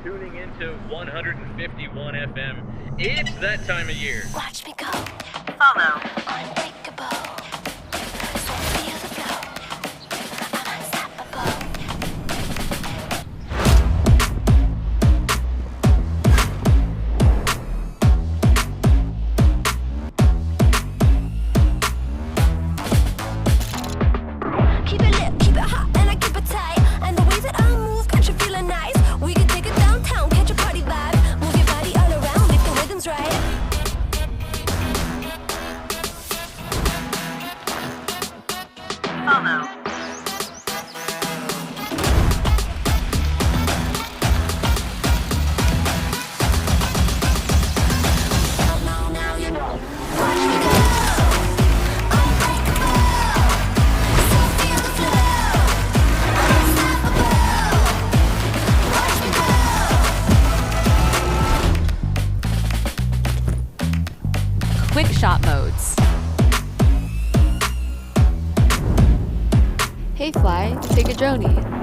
tuning into 151 FM. It's that time of year. Watch me go. Follow. Unbreakable. So feel the flow. I'm unstoppable. Keep it lit, keep it hot, and I keep it tight. And the way that I move, got you feeling nice. We can take it downtown, catch a party vibe. Move your body all around if the rhythm's right. Follow. Now you know. Watch me go. Unbreakable. So feel the flow. Unstoppable. Watch me go. Quick shot modes. Hey Fly, take a droney.